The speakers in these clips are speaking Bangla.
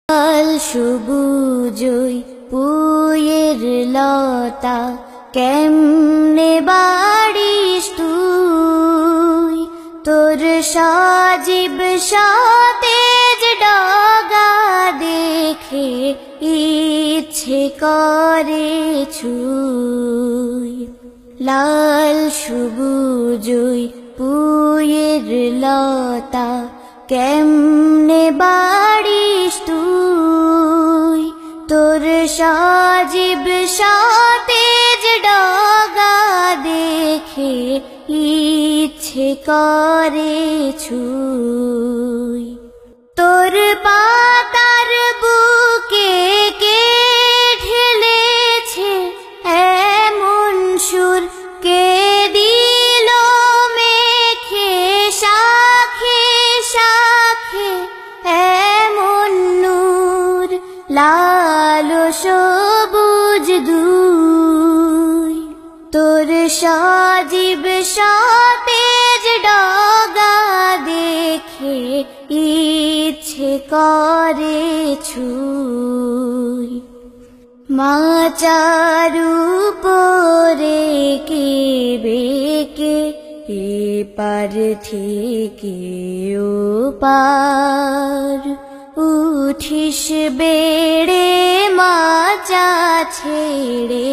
লাল সবুজই পুয়ের লতা কেমনে বাড়িস তুই, তোর সাজিব সতেজ ডগা দেখে ইচ্ছে করে ছুঁই। লাল সবুজই পুয়ের লতা কেমনে বাড়িস তুই, তোর সাজিব সতেজ ডগা দেখে ইচ্ছে করে ছুঁই। তোর পাতার বুকে কে ঢেলেছে এমন সুর, কে দিল মেখে শাখে শাখে এমন নূর, লাল সবুজ দুই। তোর সাজিব সতেজ ডগা দেখে ইচ্ছে করে ছুঁই। মাচার উপরে কে বেকে এপার থেকে ওপার, উঠিস বেড়ে মাচা ছেড়ে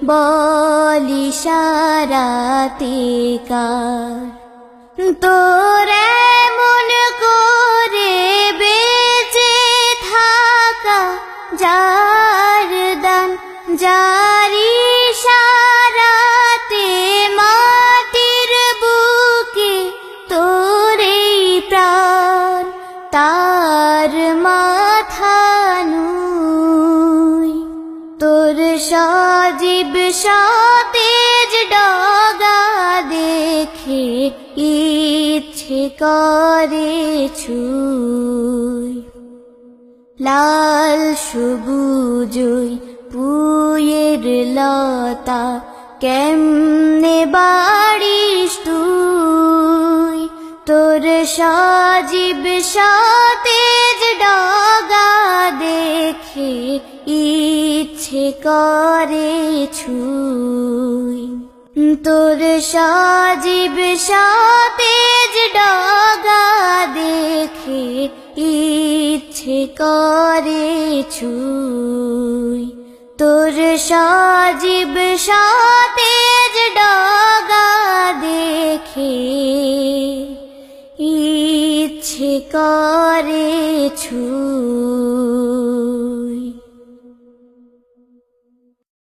বলি সারাতে কার। তোর এমন করে বেঁচে থাকা যার দান, যারি সারাতে মাটির বুকে তোরে প্রাণ, তার মাথা নুই। তোর সাজিব সতেজ ডগা দেখে ইচ্ছে করে ছুঁই। লাল সবুজই পুয়ের লতা কেমনে বাড়িস তুই, তোর সাজিব সতেজ ডগা দেখে ইচ্ছে করে ছুঁই। তোর সাজিব সতেজ ডগা দেখে ইচ্ছে করে ছুঁই। তোর সাজিব সতেজ ডগা দেখে ইচ্ছে করে ছুঁই।